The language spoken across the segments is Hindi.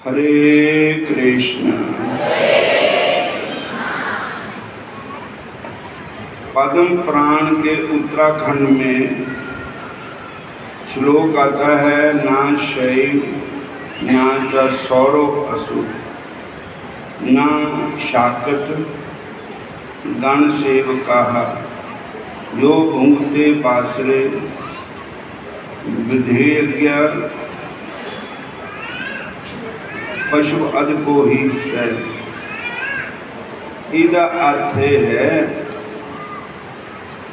हरे कृष्ण। पद्म पुराण के उत्तराखंड में श्लोक आता है, ना शैव ना च सौरव असुर ना शाकत गण सेवका जो भुंगते पासरे विधेयज्ञ पशु अद को ही है। इसका अर्थ है,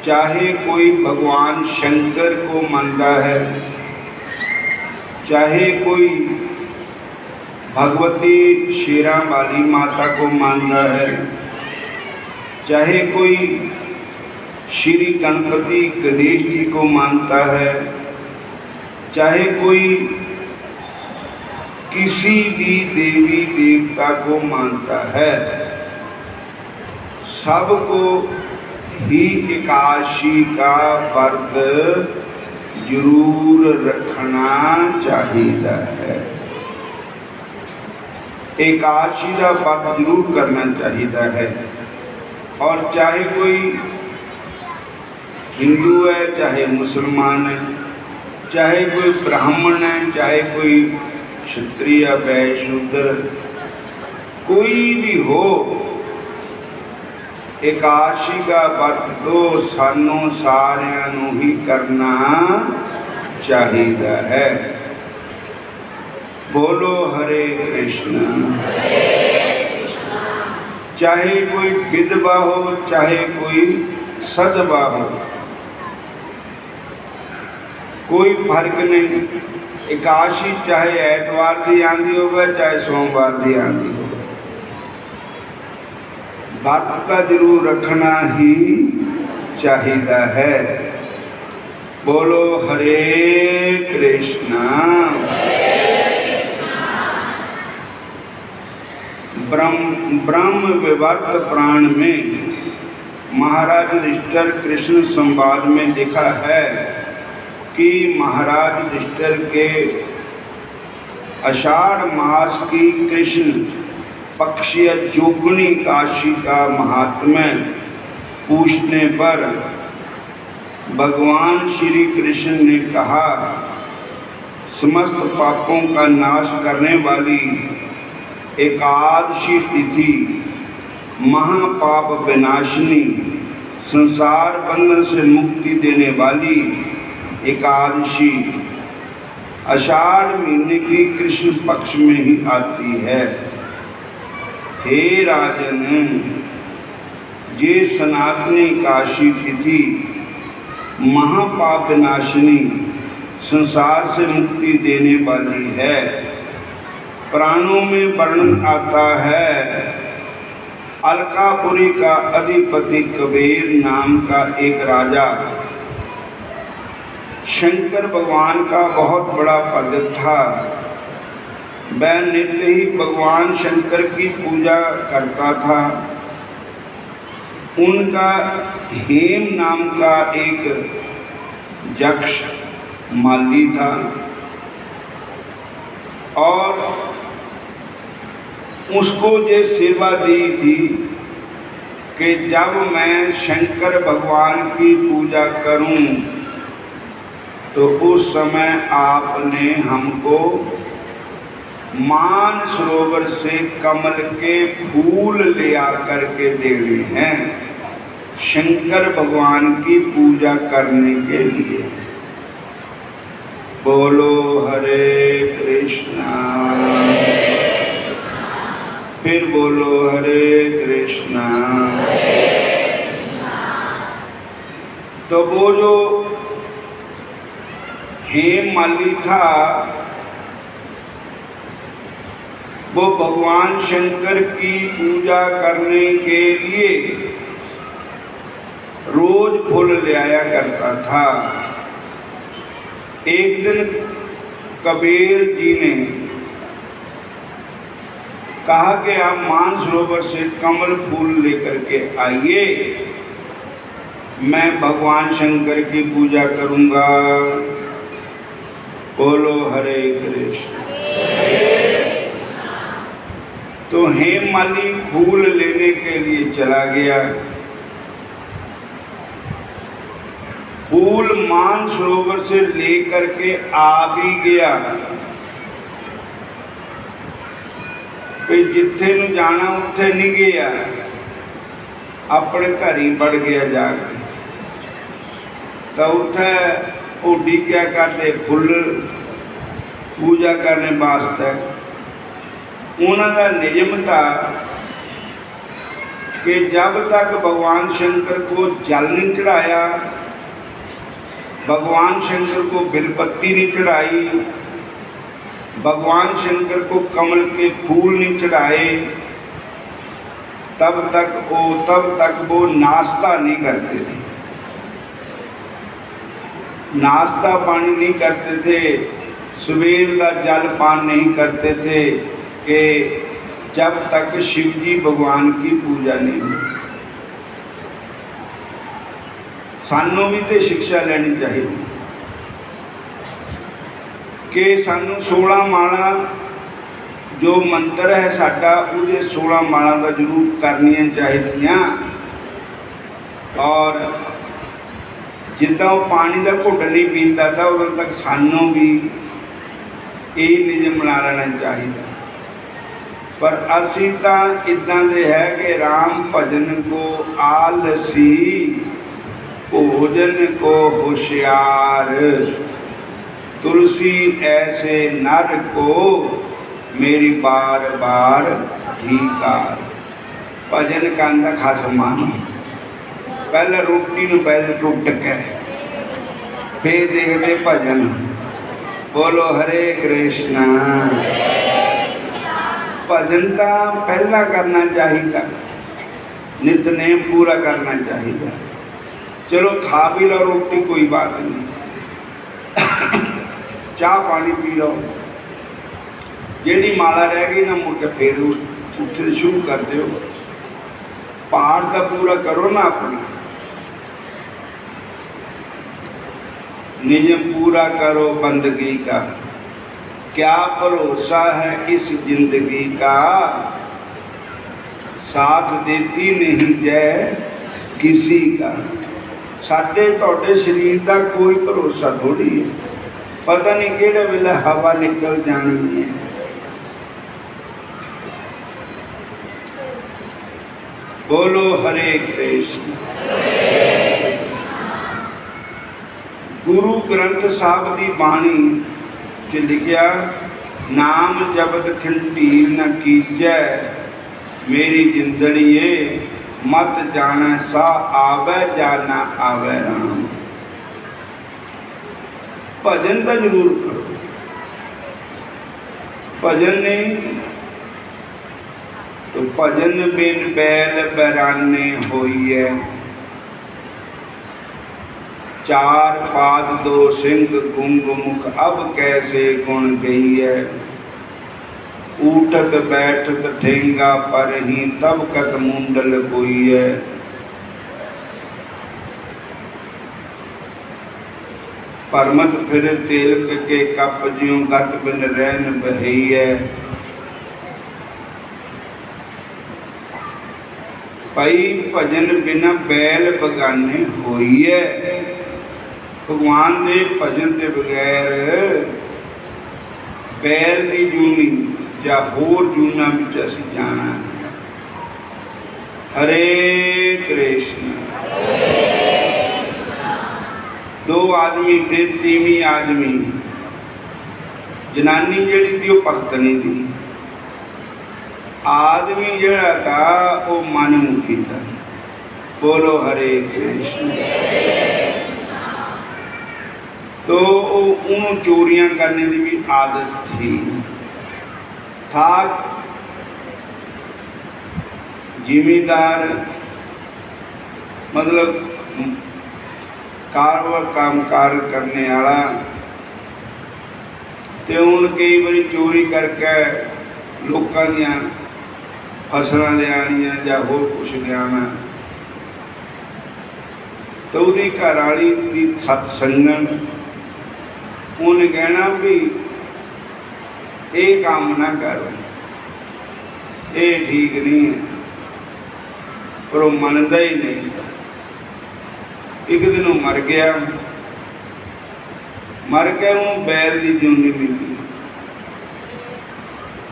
चाहे कोई भगवान शंकर को मानता है, चाहे कोई भगवती शेरा वाली माता को मानता है, चाहे कोई श्री गणपति गणेश जी को मानता है, चाहे कोई किसी भी देवी देवता को मानता है, सबको ही एकादशी का व्रत जरूर रखना चाहिए है। एकादशी का व्रत जरूर करना चाहिए है। और चाहे कोई हिंदू है, चाहे मुसलमान है, चाहे कोई ब्राह्मण है, चाहे कोई क्षत्रिय वैश्य शूद्र, कोई भी हो, एकादशी का व्रत तो सानू सारियां नू ही करना चाहिए है। बोलो हरे कृष्ण। चाहे कोई विधवा हो, चाहे कोई सधवा हो, कोई फर्क नहीं। एकादशी चाहे एतवार की आंधी होगा, चाहे सोमवार की आंधी होगा, व्रत का जरूर रखना ही चाहिए है। बोलो हरे कृष्णा। ब्रह्म विवर्त पुराण में महाराज युधिष्ठिर कृष्ण संवाद में लिखा है कि महाराज युधिष्ठिर के आषाढ़ मास की कृष्ण पक्षीय जोगनी काशी का महात्म्य पूछने पर भगवान श्री कृष्ण ने कहा, समस्त पापों का नाश करने वाली एकादशी तिथि महापाप विनाशिनी, संसार बंधन से मुक्ति देने वाली एकादशी आषाढ़ महीने की कृष्ण पक्ष में ही आती है। हे राजन, ये सनातनी काशी तिथि महापाप नाशिनी, संसार से मुक्ति देने वाली है। पुराणों में वर्णन आता है, अलकापुरी का अधिपति कबीर नाम का एक राजा शंकर भगवान का बहुत बड़ा भक्त था। वह नित्य ही भगवान शंकर की पूजा करता था। उनका हेम नाम का एक यक्ष माली था और उसको ये सेवा दी थी कि जब मैं शंकर भगवान की पूजा करूं तो उस समय आपने हमको मान सरोवर से कमल के फूल ले आकर के देने हैं शंकर भगवान की पूजा करने के लिए। बोलो हरे कृष्णा। फिर बोलो हरे कृष्णा। तो वो जो हेम माली था, वो भगवान शंकर की पूजा करने के लिए रोज फूल ले आया करता था। एक दिन कबीर जी ने कहा कि आप मानसरोवर से कमल फूल लेकर के आइए, मैं भगवान शंकर की पूजा करूंगा। बोलो हरे कृष्ण। हेम माली फूल लेने के लिए चला गया। फूल मानसरोवर से लेकर के आ भी गया, फिर जिथे नूं जाना उत्थे नहीं गया, अपने घर ही बढ़ गया जाके। तो उत्थे ओडी क्या करते, फुल पूजा करने वास्ते उन्होंने नियम था कि जब तक भगवान शंकर को जल नहीं चढ़ाया, भगवान शंकर को बिलपत्ती नहीं चढ़ाई, भगवान शंकर को कमल के फूल नहीं चढ़ाए, तब तक वो नाश्ता नहीं करते थे, नाश्ता पानी नहीं करते थे, सवेर का जल पान नहीं करते थे कि जब तक शिव जी भगवान की पूजा नहीं हो। सानू भी तो शिक्षा लेनी चाहिए कि सानू 16 माला जो मंत्र है साडा, उसे 16 माला का जरूर करनियां चाहिए। और जिदा वो पानी का घुट नहीं पीता था उदों तक सानू भी यही नियम बना लेना चाहिए। पर असी तो इदा दे है कि राम भजन को आलसी, भोजन को होशियार, तुलसी ऐसे नर को मेरी बार बार ढीकार। भजन कहता खास मानो, पहले रोटी नूं पहले टुट के फिर देखते भजन। बोलो हरे कृष्णा। भजन तो पहला करना चाहिए, नितनेम पूरा करना चाहिए। चलो खा भी लो रोटी, कोई बात नहीं, चाह पानी पी लो, जी माला रह गई ना मुड़ के फिर उठने शुरू कर दो। पाठ का पूरा करो ना अपना, नियम पूरा करो बंदगी का। क्या भरोसा है इस जिंदगी का, साथ देती नहीं जय किसी का। साडे तुहाडे शरीर का कोई भरोसा थोड़ी है, पता नहीं किहड़े वेले हवा निकल जानी है। बोलो हरे कृष्ण। गुरु ग्रंथ साहब की बाणी च लिखिया, नाम जपत खंडीर न कीजै, मेरी जिंदड़िए मत जाना सा आवे जाना आवे राम। भजन तो जरूर करो, भजन नहीं तो भजन बिन बैल बैराने होइए। 4 पाद 2 सिंह गुंग मुख अब कैसे गुण गई है। उठत बैठत ठेंगा पर ही तब कत मुंडल कोई है। परमत फिर तिलक के कप ज्यों गत बिन रहन बही है। भाई भजन बिना बैल बगाने होई है। भगवान के भजन के बगैर बैल की जूनी या होर जूना में असी जाना। हरे कृष्ण। 2 आदमी थे, तीवी आदमी जनानी जिहड़ी थी वो भगतनी थी, आदमी जिहड़ा था वो मनमुखी था। बोलो हरे कृष्ण। तो उन्होंने चोरियां करने की भी आदत थी। था जिमीदार, मतलब कारोबार कामकार करने वाला, तो हूँ कई बार चोरी करके लोगों दी फसलां लियानियां या होर कुछ लियाना। तो उसकी घरवाली की सत्संगन उन्हें कहना भी ये काम ना कर, ये ठीक नहीं है, पर वो मनता ही नहीं। एक दिन वो मर गया, वो बैल की जूनी मिली,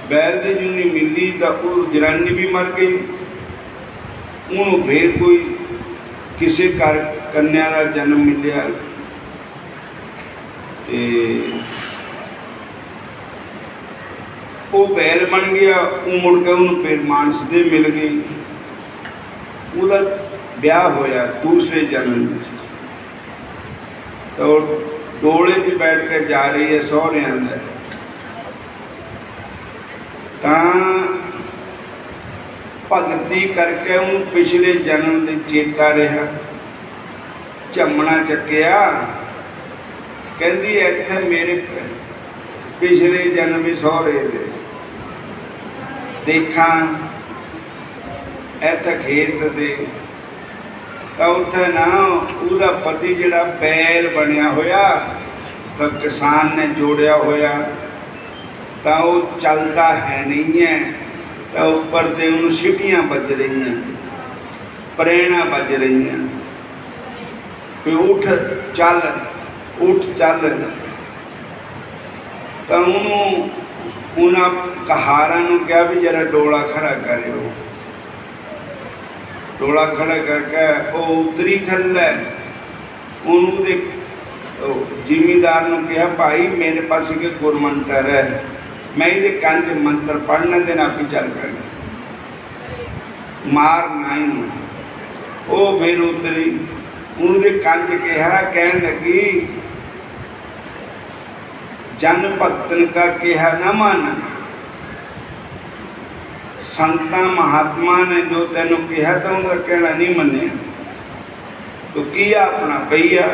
बैल की जूनी मिली तो वो जनानी भी मर गई। उन्होंने फिर कोई किसी घर कन्या का जन्म मिलिया, वो बैल बन गया। वो मुड़ के उन्होंने फिर मानस दे मिल गई, उसका ब्याह होया दूसरे जन्म में। तो डोले च बैठ कर जा रही है सहुरियां दे, भगती करके उन्होंने पिछले जन्म के चेता रहा। झमना चक्या, कहती इतने मेरे पिछले जन्म में सहुरे दे देखा, इतना खेत दे तो उत्थे ना उसका पति जिहड़ा बैल बनया होया, तो किसान ने जोड़िया होया, तो वो चलता है नहीं है। तो ऊपर से उन्होंने सीटियां बज रही हैं, प्रेरणा बज रही हैं कि उठ चल, उठ चल। तो उन्होंने कहारा कहा भी जरा डोला खड़ा करो। डोला खड़ा करके वो उतरी थले, उन्होंने जिमीदार ने कहा भाई मेरे पास एक गुरमंत्र है, मैं ये कंज मंत्र पढ़ने देना भी चल कर मार नहीं। वो फिर उतरी, उन्होंने कंज कहा, कह लगी जन भक्तन का कहा न माना, संता महात्मा ने जो तेन कहा तो उनका कहना नहीं मने। तो किया अपना पईया,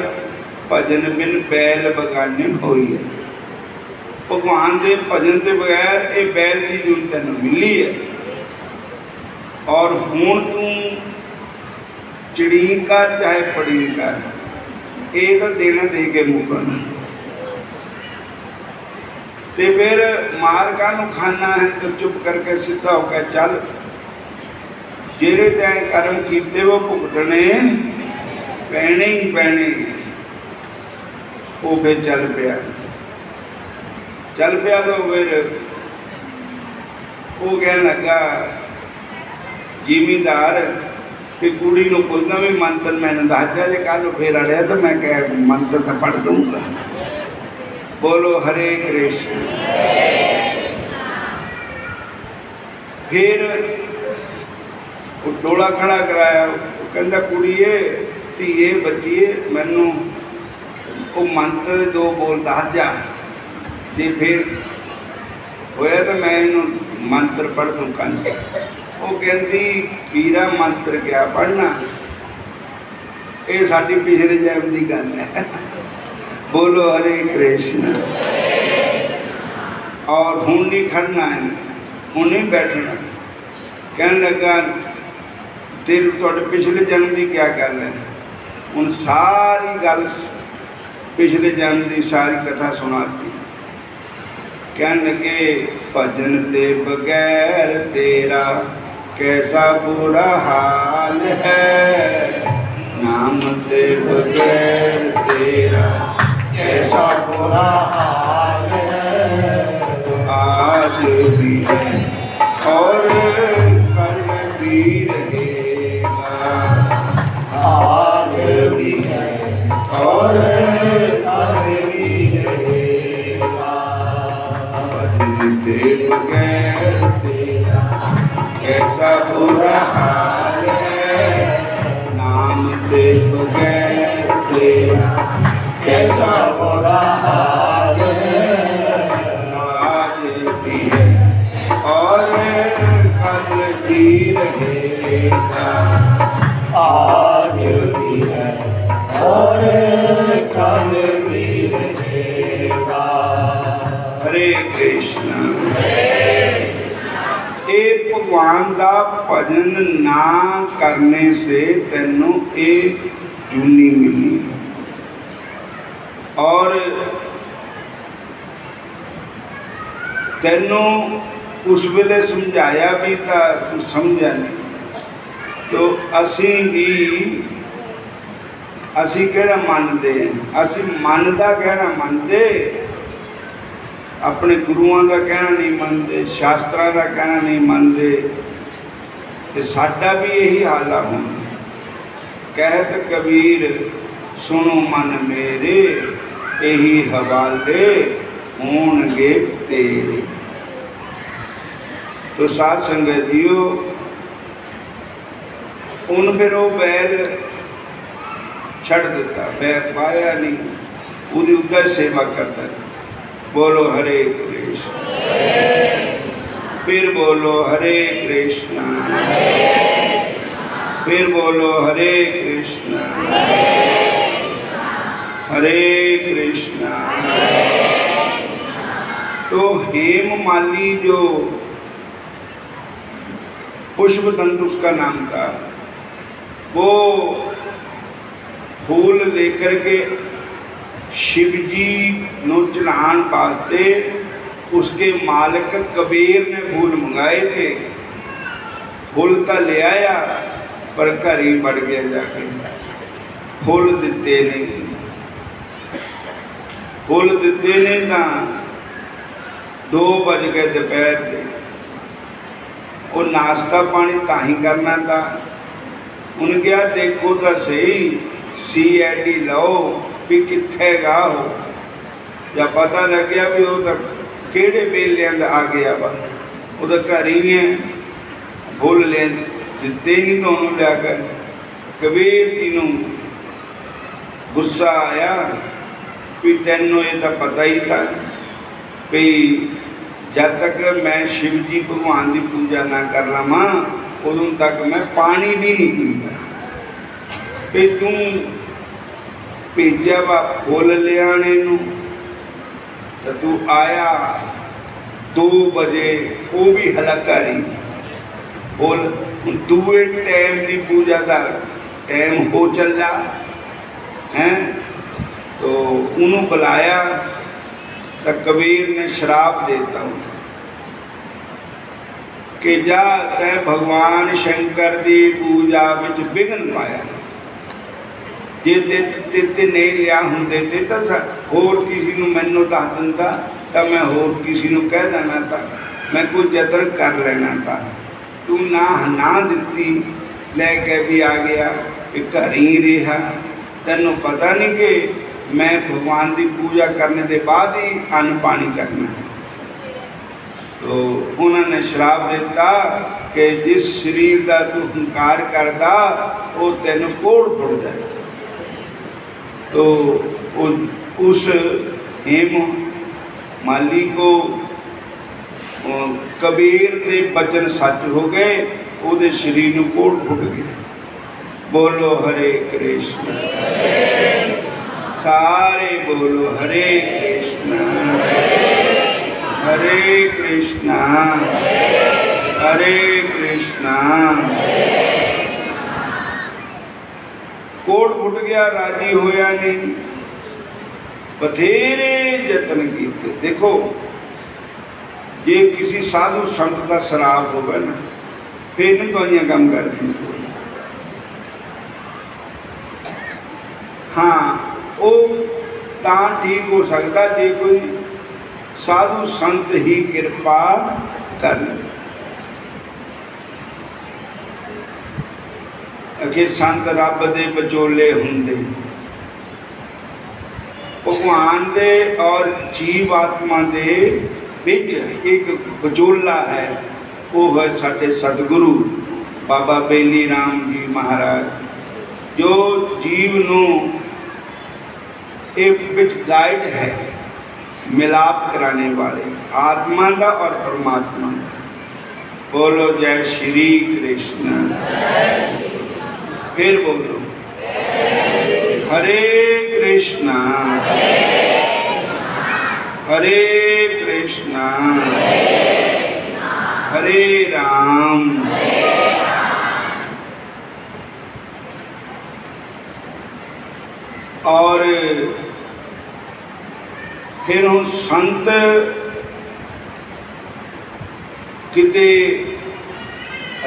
भजन बिन बैल बगाने होई है। भगवान के भजन के बगैर ये बैल की जून तेन मिली है, और हूँ तू चिड़ी का चाहे पड़ी का, ये तो देना दे के मुकना। तो फिर मार का खाना है तो चुप करके सीधा होकर चल, जेरे तय कर्म किए वो भुगतने पैने ही पैने। वो फिर चल पिया तो फिर वो कह लगा जिमीदार कि कुड़ी को कोई भी मंत्र मैंने दस दिया, जो कल फिर अड़िया तो मैं कह मंत्र तो पढ़ दूंगा। बोलो हरे कृष्ण। फिर वो डोला खड़ा कराया, कहता कुड़िए धीए बच्चिए मैनू वो मंत्र दो बोल दस जा, जे फिर होया तो मैं इनू मंत्र पढ़ दूँ कंज। वो कहती वीरा मंत्र क्या पढ़ना, ये साडी पिछले जन्म की गल है। बोलो हरे कृष्ण। और हूँ नहीं खड़ना है, हूँ नहीं बैठना। कहने लगा तेरे थोड़े पिछले जन्म की क्या गल है। उन सारी गल पिछले जन्म की सारी कथा सुनाती। कहने लगे भजन ते बगैर तेरा कैसा बुरा हाल है, नाम ते बगैर तेरा कैसा बुरा हाल है। आज भी है और कल भी रहेगा, आज भी है और कल भी रहेगा। भजन ते बगैर तेरा कैसा बुरा हाल है, नाम ते बगैर तेरा कैसा बुरा हाल है। आज भी है और कल भी रहेगा, आज भी है और कल भी रहेगा। हरे कृष्ण। ये भगवान का भजन ना करने से तेनों एक जूनी मिली, और तेनों उस वेले समझाया भी था, तू समझा नहीं। तो असी कहना मानते हैं, असी मन का कहना मानते, अपने गुरुओं का कहना नहीं मानते, शास्त्रा का कहना नहीं मानते। तो साडा भी यही हाल है। हुण कहत कबीर सुनो मन मेरे, यही हवाले होणगे तेरे। तो साध संगत जीओ, उन फिर वो बैल छड़ दिता, बैल पाया नहीं, उसकी उधर सेवा करता है। बोलो हरे कृष्ण, फिर बोलो हरे कृष्ण, फिर बोलो हरे कृष्ण, हरे कृष्ण। तो हेम माली जो पुष्पदंत उसका नाम था, वो फूल लेकर के शिव जी नो चढ़ान वास्ते उसके मालिक कबीर ने फूल मंगाए थे। फूल तो ले आया पर घर ही बढ़ गया जाके, फूल दिते नहीं। फूल दिते नहीं ना 2 बज गए दोपहर के। वो नाश्ता पानी ताही करना था। उन गया देखो तो सही CID लो भी किथे गा हो, जब पता लग गया भी वो तो केड़े बेलियां आ गया वा, वो तो घर ही है। फुल ले दिते नहीं तो उन्होंने लियाकर। कबीर जी नूं गुस्सा आया भी तेनों ये तो पता ही था भी जब तक मैं शिव जी भगवान की पूजा ना कर लवा उदों तक मैं पानी भी नहीं पीता। भी तू भेजा वा फुल लियाने नूं तो तू आया 2 बजे, वो भी हलाकारी फुल। दूए टाइम की पूजा का टाइम हो चला है। तो उन्होंने बुलाया तो कबीर ने श्राप देता हूँ कि जा तै भगवान शंकर की पूजा में विघन पाया। जे ते नहीं लिया होंगे तो होर किसी को मैनू दस दिंदा तो मैं होर किसी को कह देना था, मैं कोई जतन कर लेना था। तू ना दिती लैके भी आ गया, घर ही रहा। तेनों पता नहीं कि मैं भगवान की पूजा करने के बाद ही अन्न पानी करना है। तो उन्होंने श्राप दिता कि जिस शरीर का तू हंकार करता वो तेन कोड़ फुड़ जाए। तो उस हेम माली को कबीर के वचन सच हो गए, वो शरीर को कोड़ फुट गया। बोलो हरे कृष्ण, सारे बोलो हरे कृष्ण, हरे कृष्ण, हरे कृष्ण। कोट फुट गया, राजी होया नहीं। बथेरे जतन किए। देखो जे किसी साधु संत का शराब होगा ना फिर नहीं तो काम करती। हाँ वो तां ठीक हो सकता जे कोई साधु संत ही कृपा कर। अखे संत रब दे बचोले हुंदे, भगवान दे और जीव आत्मा दे विच एक बचोला है। वो है साडे सतगुरु बाबा बेली राम जी महाराज, जो जीव नू एक विच गाइड है, मिलाप कराने वाले आत्मा का और परमात्मा का। बोलो जय श्री कृष्ण। फिर बोलो हरे कृष्णा, हरे कृष्णा, हरे राम। और फिर हम संत किते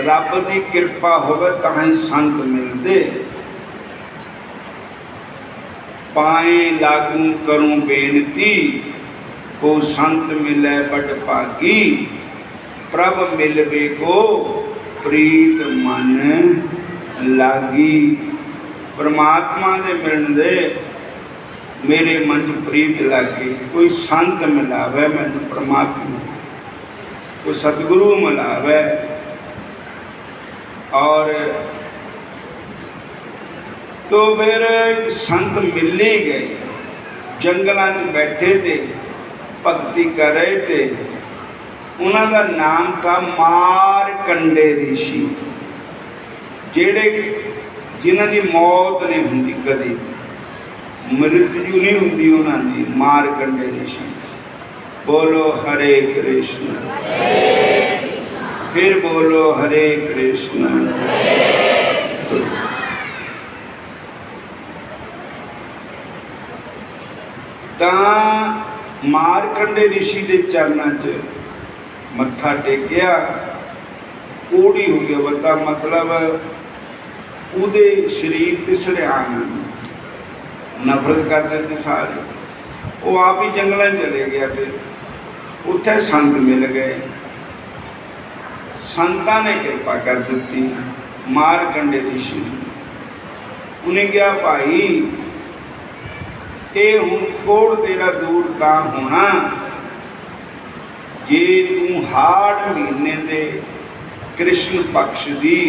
रब की कृपा होवे तां ही संत मिलते। पाए लागू करूं बेनती, को संत मिले बड़ भागी, प्रभ मिलवे को प्रीत मन लागी। परमात्मा दे मिलण दे मेरे मन च प्रीत लागे। कोई संत मिलावे मैनू परमात्मा, कोई सतगुरु मिलावे। और तो फिर संत मिल ही गए, जंगलों में बैठे थे, भक्ति कर रहे थे। उन्हों का नाम था मारकंडे ऋषि, जेड़े जिन्हों की मौत नहीं होंगी, कभी मृत्यु नहीं होंगी उन्होंने। मारकंडे ऋषि। बोलो हरे कृष्ण, फिर बोलो हरे कृष्ण। मारकंडे ऋषि के चरणों च मत्था टेकिया, कोड़ी हो गया बता, मतलब उदे शरीर तिसड़ियान नफरत करते थे सारे। वो आप ही जंगलों चले गया, फिर उत्थे संत मिल गए। संतां ने कृपा कर दी मारकंडे ऋषि। उन्हें कहा भाई ये हुण कोड़ तेरा दूर का होना जे तू हाड़ महीने दे कृष्ण पक्ष की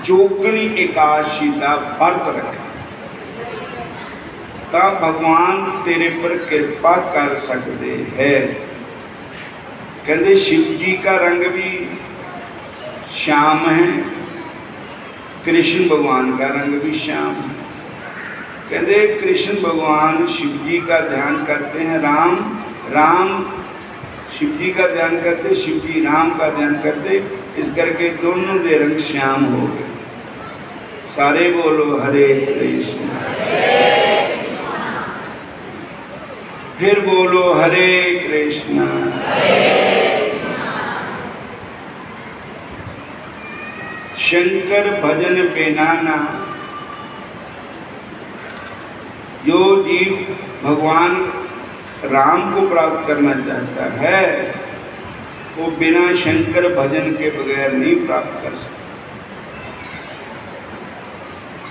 जोगणी एकादशी का व्रत रखे, तो भगवान तेरे पर कृपा कर सकते हैं। कहते शिव जी का रंग भी श्याम है, कृष्ण भगवान का रंग भी श्याम है। कहते कृष्ण भगवान शिव जी का ध्यान करते हैं, राम शिव जी का ध्यान करते, शिव जी राम का ध्यान करते, इस करके दोनों दे रंग श्याम हो गए। सारे बोलो हरे कृष्ण, फिर बोलो हरे कृष्ण। शंकर भजन बेनाना। जो जीव भगवान राम को प्राप्त करना चाहता है वो बिना शंकर भजन के बगैर नहीं प्राप्त कर सकता।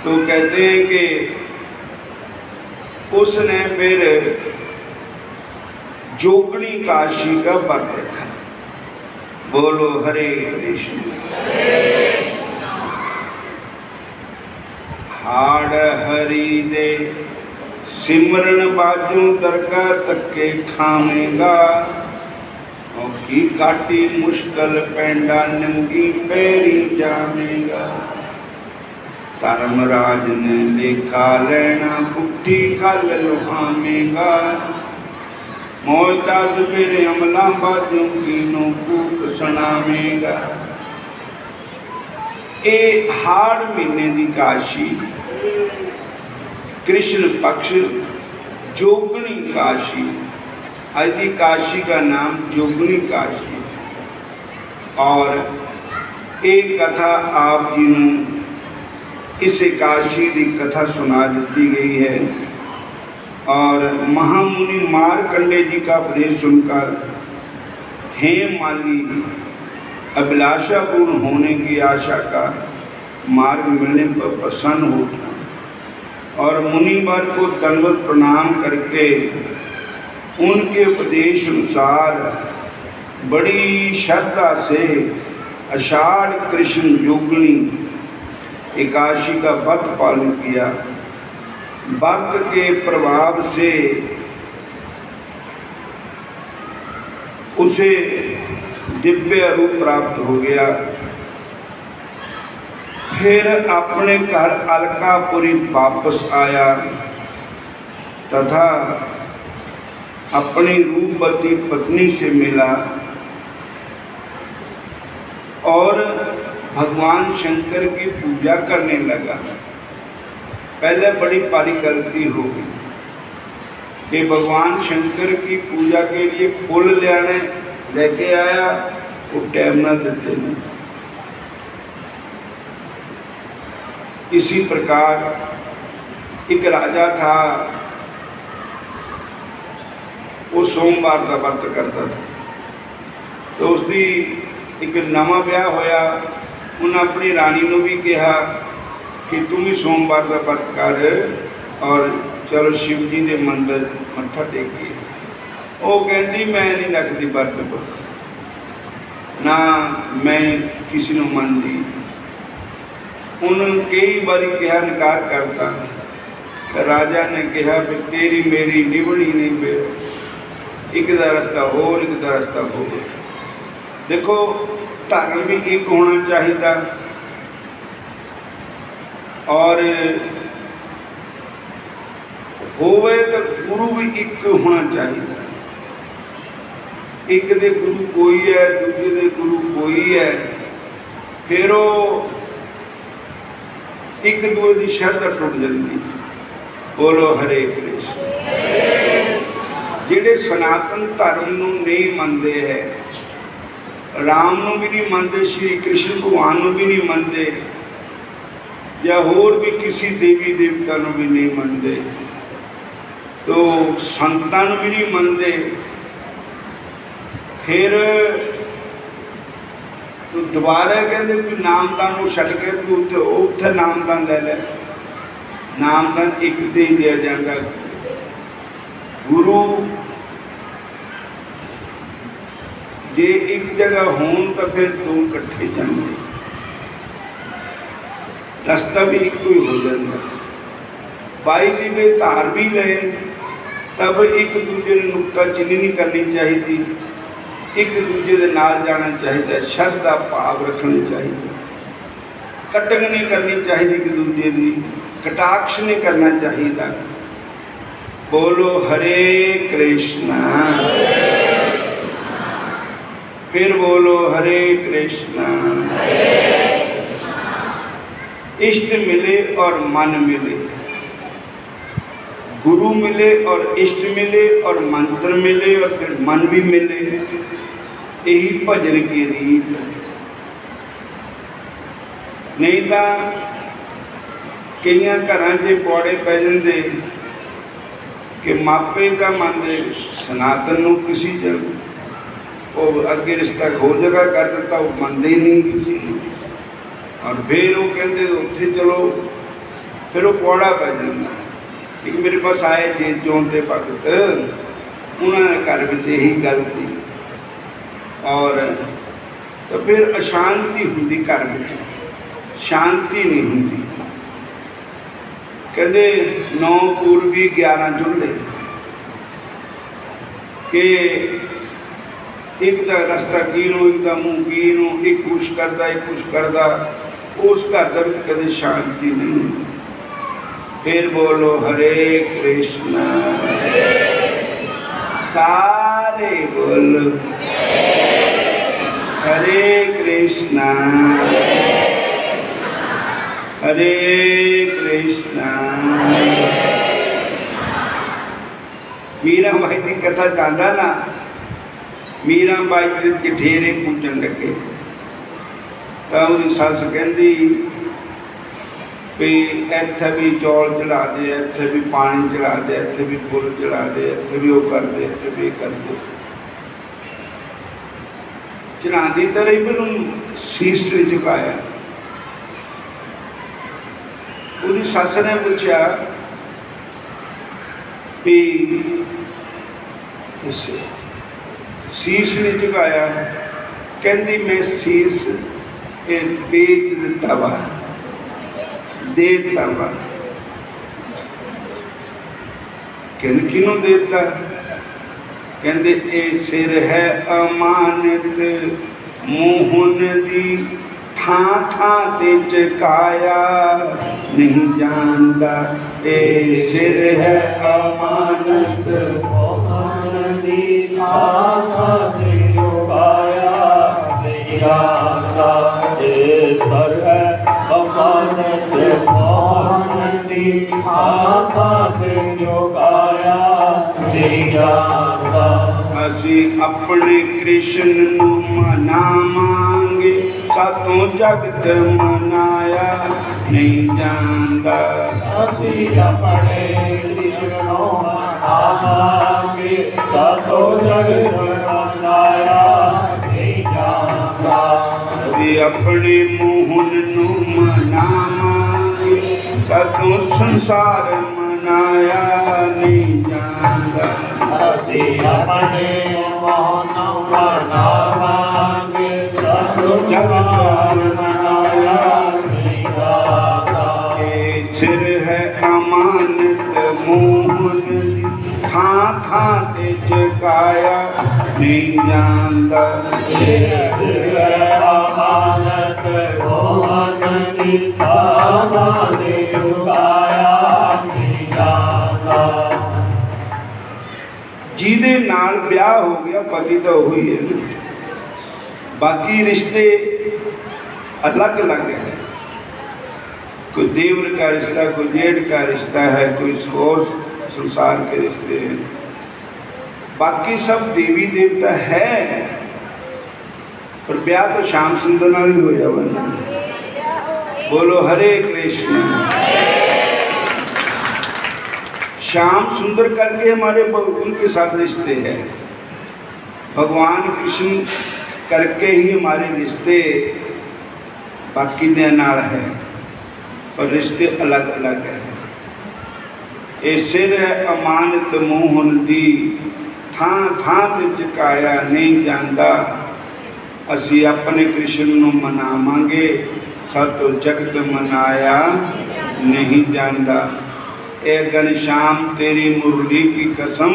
तो कहते हैं कि उसने फिर जोगणी काशी का व्रत रखा। बोलो हरे कृष्ण। हाड़ हरि दे सिमरन बाजू दरगाह तके खावेगा, औखी काटी मुश्किल पेंडा नंगी पैरी जावेगा। धर्मराज ने लेखा लेना पुट्ठी खल लुहावेगा, मौजा मेरे अमला बाजू कीनों कूक सुनावेगा। ये हाड़ महीने की काशी कृष्ण पक्ष जोगणी काशी, आज की काशी का नाम जोगणी काशी। और एक कथा आप जी ने इस काशी की कथा सुना दी गई है। और महामुनि मारकंडे जी का उपदेश सुनकर हेम माली अभिलाषा पूर्ण होने की आशा का मार्ग मिलने पर प्रसन्न होता और मुनिवर को दंडवत प्रणाम करके उनके उपदेश अनुसार बड़ी श्रद्धा से आषाढ़ कृष्ण जोगणी एकादशी का व्रत पालन किया। व्रत के प्रभाव से उसे दिव्य रूप प्राप्त हो गया। फिर अपने घर अलकापुरी वापस आया तथा अपनी रूपवती पत्नी से मिला और भगवान शंकर की पूजा करने लगा। पहले बड़ी भारी गलती हो गई कि भगवान शंकर की पूजा के लिए फूल लेके आया वो टाइम ना देते हैं। इसी प्रकार एक राजा था, वो सोमवार का व्रत करता था। तो उसकी एक नवा ब्याह होया, उन्हें अपनी रानी को भी कहा कि तुम ही सोमवार का व्रत कर और चलो शिव जी के मंदिर मत्था टेकिए। वो कहती मैं नहीं रखती व्रत ना, मैं किसी को मनती। उन्होंने कई बारी कहा, इनकार करता। तो राजा ने कहा भी तेरी मेरी निभनी नहीं पे, एक का रास्ता होर, एक का रास्ता होर। देखो धर्म भी एक होना चाहिए और होवे तो गुरु भी एक होना चाहिए। एक दे गुरु कोई है, दूसरे दे गुरु कोई है, फिर वो एक दूसरे की शरधा टुट जाती। बोलो हरे कृष्ण। जिहड़े सनातन धर्म नूं नहीं मनते है, राम नूं भी नहीं मनते, श्री कृष्ण भगवान नूं भी नहीं मनते, या होर भी किसी देवी देवता नूं भी नहीं मनते, तो संतां नूं भी नहीं मनते, फिर तो दोबारा कहते कोई नामदान छड़ के तू उत्थे नामदान ले ले। नामदान एक दे दिया जाएगा। गुरु जे एक जगह होन तो फिर दो इकट्ठे जाएंगे, रास्ता भी एक ही हो जाएगा। बाई जी वे धार भी ले, तब एक दूसरे नुक्ताचीनी नहीं करनी चाहिए, एक दूसरे के नाल जाना चाहिए, श्रद्धा भाव रखनी चाहिए, कटंग नहीं करनी चाहिए, एक दूसरे की कटाक्ष नहीं करना चाहिए। बोलो हरे कृष्णा। फिर बोलो हरे कृष्णा। इष्ट मिले और मन मिले, गुरु मिले और इष्ट मिले और मंत्र मिले और फिर मन भी मिले, यही भजन की रीत। नहीं तो कई घर से पौड़े पै जाते कि मापे का मनते सनातन नूं किसी जगह अगे रिश्ता होर जगह कर दिता, वो मनते ही नहीं किसी, और फिर वो कहते उत्थे चलो, फिर वो पौड़ा पै जाता। एक मेरे पास आए जी चोन के भगत, उन्होंने घर में यही गल थी, और तो फिर अशांति होंगी, घर में शांति नहीं होंगी। कहते 9 पूर्वी 11 चूल्हे के एक का रास्ता कीनों, एक का मुँह कीनों, एक कुछ करता, एक कुछ करता, उस घर का भी कभी शांति नहीं होती। फिर बोलो हरे कृष्णा। सारे बोलो हरे कृष्णा, हरे कृष्णा। मीरा बाई की कथा जानता ना, मीरा बाई के जठेरे पूजन लगे, तो उसकी सस कहती भी इत्थे भी चौल चढ़ा दे, इत्थे भी पानी चढ़ा दे, इत्थे भी फुल चढ़ा दे, इत्थे भी वो कर दे, इत्थे भी कर दे। चढ़ाती तो रही, फिर शीश ने झुकाया। उसकी सस ने पूछा भी शीश ने झुकाया, कहती मैं शीश बेच दिता वा, देता वा। कहने किनों देता? कहते ए सिर है अमानत मोहन दी, थां थां ते चकाया नहीं जानता। ए सिर है अमानत मोहन दी, थां थां ते चकाया नहीं जानता। ए सिर है अमानत मोहन दी, थां थां ते चकाया नहीं जानता। असी अपने कृष्ण नू मनावांगे, सातों जगत मनाया नहीं जांदा। असी अपने कृष्ण नू मनावांगे, सातों जगत मनाया नहीं जांदा। असी अपने मोहन नू मनावांगे, सातों संसार मनाया नहीं जांदा। असी अपने मोहन मनावांगे, सातों जगत मनाया नहीं जांदा। सिर है अमानत मोहन, थां थां ते जगाया नहीं जांदा। सिर है अमानत मोहन, थां थां ते जगाया नहीं जांदा। ਜਿਹਦੇ ਨਾਲ ਵਿਆਹ ਹੋ ਗਿਆ ਪਤੀ ਤਾਂ ਉਹੀ ਹੈ ਨਾ, बाकी रिश्ते अलग अलग है। कोई देवर का रिश्ता, कोई जेठ का रिश्ता है, कोई और संसार के रिश्ते हैं। बाकी सब देवी देवता है, पर ब्याह तो श्याम सुंदर नाल ही हो जाए। बोलो हरे कृष्ण। श्याम सुंदर करके हमारे उनके साथ रिश्ते हैं। भगवान कृष्ण करके ही हमारे रिश्ते बाकी दे नाल है, और रिश्ते अलग अलग है। ये सिर है अमानत मोहन दी, थां थां ते चकाया नहीं जांदा। असी अपने कृष्ण नू मनावांगे, सातों जगत मनाया नहीं जांदा। ए घनश्याम तेरी मुरली की कसम,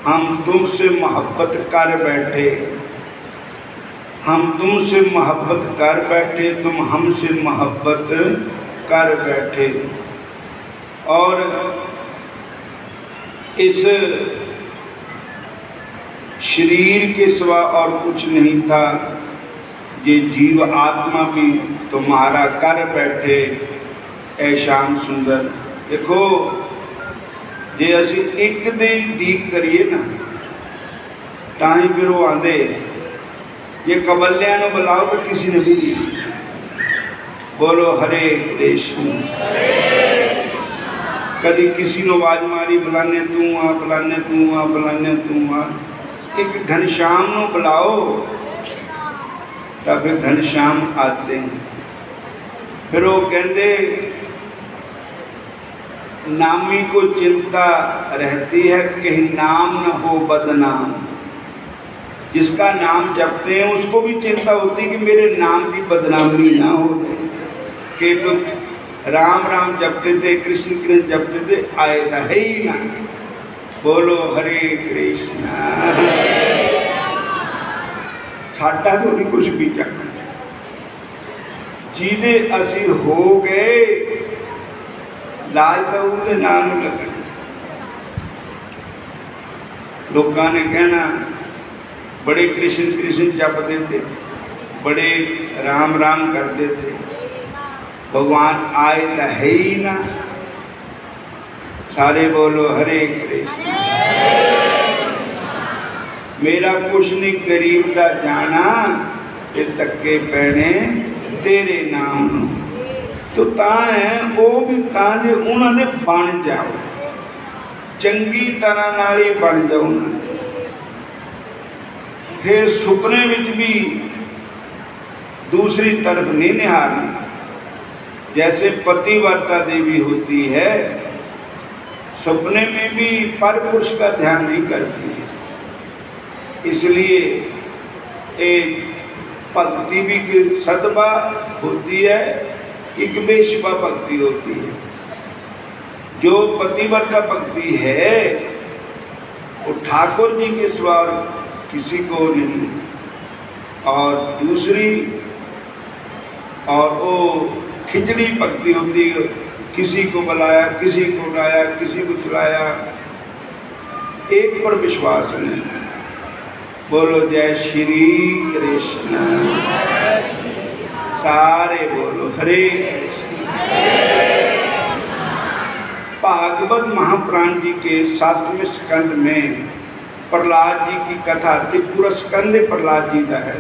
हम तुमसे मोहब्बत कर बैठे, हम तुमसे मोहब्बत कर बैठे, तुम हमसे मोहब्बत कर बैठे। और इस शरीर के सिवा और कुछ नहीं था, ये जीव आत्मा भी तुम्हारा कर बैठे ऐ श्याम सुंदर। देखो जे असी एक दे दीक करिए ना, ताही फिर वो आंदे ये कबलिया ने बुलाओ तो किसी ने भी नहीं। बोलो हरे कृष्ण। कभी किसी ने आवाज मारी बुलाने तू आ, बुलाने तू आ, बुलाने तू आ। एक घनश्याम को बुलाओ तब घनश्याम आते हैं। फिर वो कहते नामी को चिंता रहती है, कहीं नाम न हो बदनाम। जिसका नाम जपते हैं उसको भी चिंता होती है कि मेरे नाम की बदनामी ना हो। कि तो राम राम जपते थे, कृष्ण कृष्ण जपते थे, आए रहे ही ना। बोलो हरे कृष्ण। साडा तो नहीं कुछ भी चक्कर, जिदे असी हो गए लाज तो उसके नाम लगना। लोगों ने कहना बड़े कृष्ण कृष्ण जपते थे, बड़े राम राम करते थे, भगवान आए तो है ही ना। सारे बोलो हरे कृष्ण। मेरा कुछ नहीं गरीब का जाना, ये तक्के पैने तेरे नाम नू। तो है वो भी जे उन्होंने बन जाओ, चंगी तरह नाल ही बन जाओ। फिर सुपने में भी दूसरी तरफ नहीं निहारना। जैसे पतिव्रता देवी होती है, सपने में भी पर पुरुष का ध्यान नहीं करती है। इसलिए एक भक्ति भी सदबा होती है, एक बेशबा भक्ति होती है। जो पतिव्रता भक्ति है वो ठाकुर जी के सिवा किसी को नहीं। और दूसरी और वो खिचड़ी भक्ति होती है, किसी को बुलाया, किसी को लाया, किसी को चलाया, एक पर विश्वास नहीं। बोलो जय श्री कृष्ण। सारे बोलो हरे कृष्ण। भागवत महापुराण जी के 7वें स्कंद में प्रहलाद जी की कथा ते पूरा स्कंद प्रहलाद जी का है,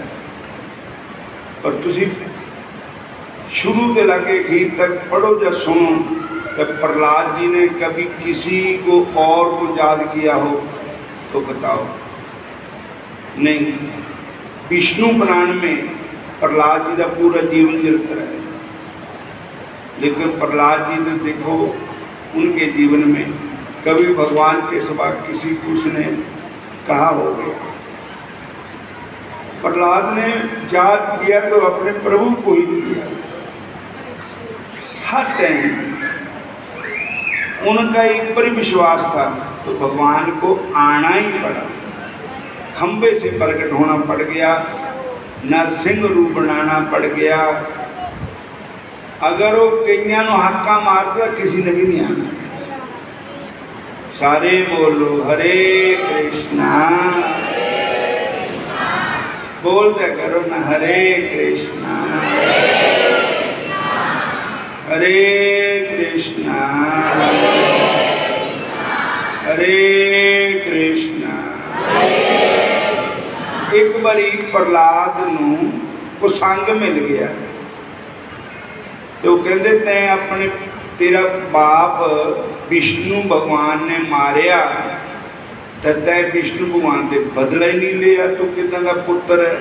और तुसी शुरू से लगे अखीर तक पढ़ो या सुनो तो प्रहलाद जी ने कभी किसी को और को याद किया हो तो बताओ। नहीं, विष्णु पुराण में प्रहलाद जी का पूरा जीवन चरित्र है, लेकिन प्रहलाद जी ने देखो उनके जीवन में कभी भगवान के सिवा किसी को उसने कहा हो गया। प्रहलाद ने याद किया तो अपने प्रभु को ही किया। हर टाइम उनका एक पर विश्वास था, तो भगवान को आना ही पड़ा, खंबे से प्रकट होना पड़ गया, नरसिंह रूप बनाना पड़ गया। अगर वो कईयां नो हक्का मारता किसी ने भी नहीं आना। सारे बोलो हरे कृष्णा, बोलते करो ना हरे कृष्णा हरे कृष्णा हरे कृष्णा। एक बारी प्रहलाद नूं को संग मिल गया, तो कहते तैं अपने तेरा बाप विष्णु भगवान ने मारिया, तो तैं विष्णु भगवान से बदला ही नहीं लिया, तो कितना का पुत्र है।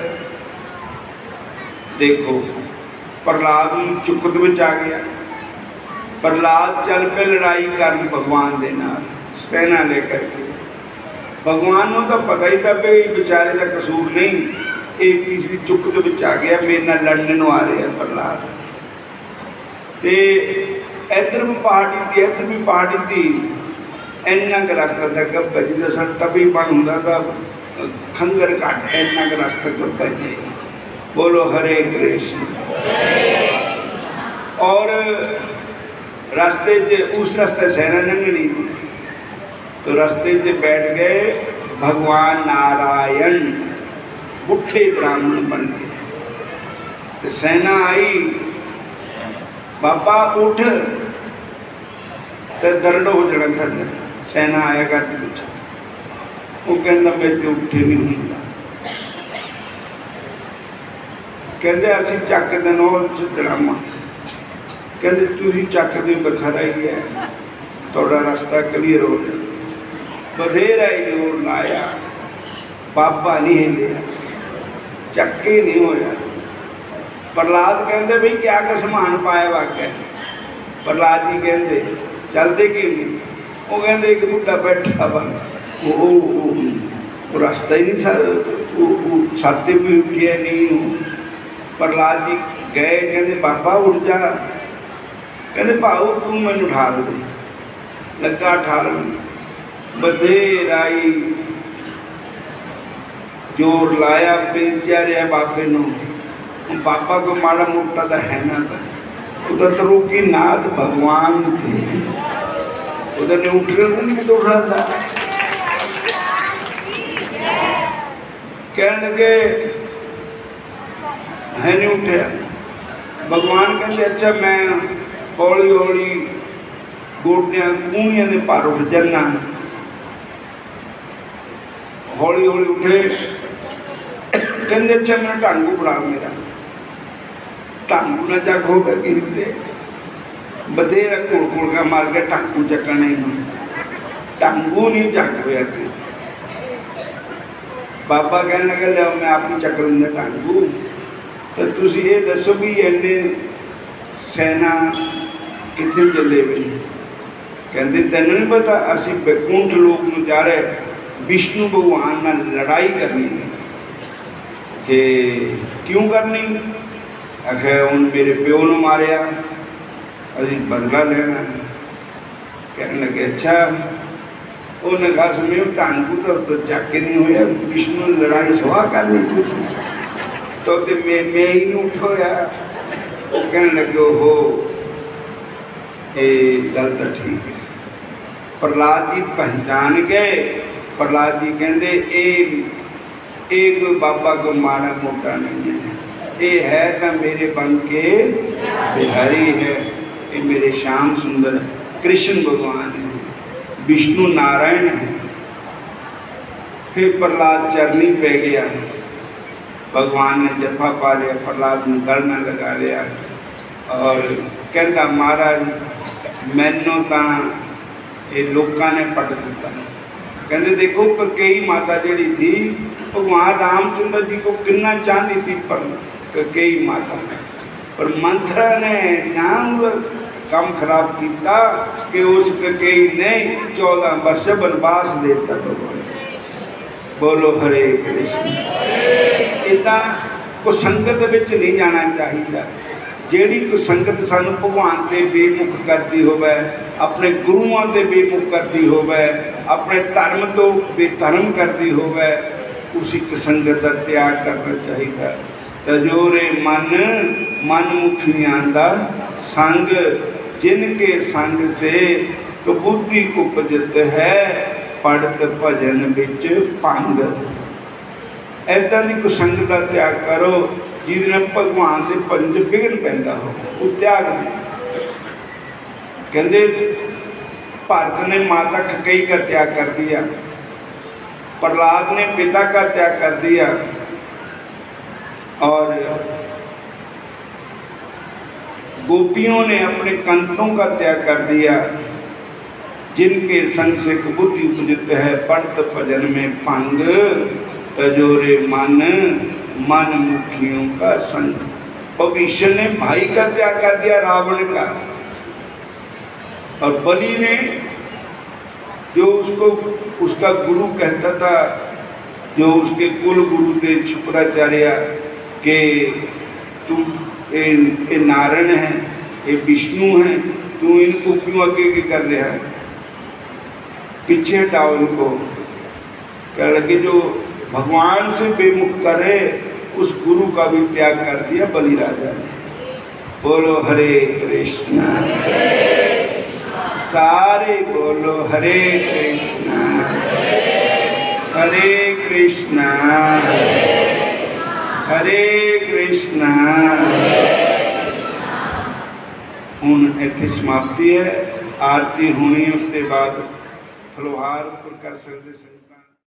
देखो प्रहलाद चुकत में आ गया। प्रहलाद चल पे लड़ाई कर भगवान के नाल सेना लेकर के। भगवान को तो पता ही था भी बेचारे का कसूर नहीं, एक तीसरी चुकत में आ गया, मेरे नाल लड़ने आ रहा प्रहलाद। ते इधर भी पहाड़ी थी, इधर भी पहाड़ी थी, इन्ना का रास्ता था बजी का सर तभी बन होता था, खंगर घट इन्ना का रास्ता करता है। बोलो हरे कृष्ण। और रास्ते से उस रास्ते सेना लंघनी थी, तो रास्ते से बैठ गए भगवान नारायण, बुढ़े ब्राह्मण बन के। तो सेना आई, बाबा उठ, तो दर्द हो जाना थले। सेना आएगा तो पूछा, वो कहना मैं तो उठे नहीं होंगे। कहते असी चक देनो ड्रामा, कहते तुम चक दे बखरा ही है, थोड़ा रास्ता क्लीयर हो जाए। बधेरा ही जोर लाया, बाबा नहीं हिलिया, चक्के नहीं होया। प्रहलाद कहते भाई क्या का समान पाया वाक्य। प्रहलाद जी कहते चलते क्यों नहीं? वो कहते एक बुढ़ा बैठा बन, वो रास्ता ही नहीं था, वो छाते भी उठिया नहीं। प्रहलाद जी गए, कहते बाबा उठ जा। कहते भाऊ तू मैनू उठा दे। लगा उठा, बधेराई जोर लाया, बेचा रहा बाबे नू। बाबा को माड़ा मोटा तो है ना, उधर तो रोकी नाथ भगवान थे, उधर ने उठ रहे तो उठा था। कहने लगे है नहीं उठे। भगवान कहते अच्छा मैं हौली हौली गोटियां कूनिया ने पार उठ जाना। हौली हौली उठे, कहते अच्छा मैं टांगू बड़ा मेरा टांगू न जग हो गए। बधेरा घोड़ घोड़ का मार के टांगू चक्का नहीं, टांगू नहीं जग होया। बाबा कहने लगे लो मैं आपकी चक लूँगा टांगू। तो तुम ये दसो भी इन्ने सेना कितने चले हुए? कहते तेन नहीं पता असी बैकुंठ लोक में जा रहे विष्णु भगवान नाल लड़ाई करनी है। कि क्यों करनी? आखिर उन मेरे प्यो ने मारिया, अभी बदला लेना। कहने लगे अच्छा। उन्हें कहा सुनियो टांगू तो जाके नहीं होया, विष्णु ने लड़ाई सवा करनी तो मैं ही नहीं उठोया। कहने लगे हो ये गल तो ठीक है। प्रहलाद जी पहचान गए। प्रहलाद जी कहते एक बाबा को मारा मोटा नहीं है, ये है तो मेरे बन के बिहारी है, ये मेरे श्याम सुंदर कृष्ण भगवान है, विष्णु नारायण है। फिर प्रहलाद चरनी पै गया। भगवान ने जफा पा लिया, प्रहलाद ने गल न लगा लिया और कहता महाराज मैनू तो ये लोगों ने पट दिता। कहते देखो कई माता जी थी भगवान रामचंद्र जी को कितना चाहती थी पर कई माता पर मंथरा ने नाम काम खराब किया कि उस कई ने 14 वर्ष बनवास देता। बोलो हरे कृष्ण। इदा को संगत विच नहीं जाना चाहिए। ਜਿਹੜੀ कोई संगत सानू भगवान से बेमुख करती होवे, अपने गुरुओं से बेमुख करती होवे, अपने धर्म तो बेधर्म करती होवे, उसी संगत का त्याग करना चाहिए। तजोरे मन मनमुखियां दा संग, जिनके संग से तो बुद्धि उपजत है, पढ़त भजन विच भंग। ऐसा की कोई संगत का त्याग करो जिसने भगवान से भजन च विघन पैदा हो, वो त्याग कहते। भारत ने माता कई का त्याग कर दिया, प्रहलाद ने पिता का त्याग कर दिया और गोपियों ने अपने कंठों का त्याग कर दिया। जिनके संग से बुद्धि उपजित है, पढ़त भजन में भंग। तजोरे मन मनमुखियों का संग। भविष्य ने भाई का त्याग कर दिया रावण का, और बलि ने जो उसको उसका गुरु कहता था, जो उसके कुल गुरु थे शुक्राचार्य, के तुम ये नारायण है, ये विष्णु है, तू इनको क्यों आगे कर रहा है, पीछे हटाओ इनको। कह लगे जो भगवान से बेमुख करे उस गुरु का भी त्याग कर दिया बलि राजा ने। बोलो हरे कृष्णा। सारे बोलो हरे कृष्णा हरे कृष्णा हरे कृष्णा। हुण इत्थे समाप्ति है। आरती होनी, उसके बाद फलोहार कर सकते।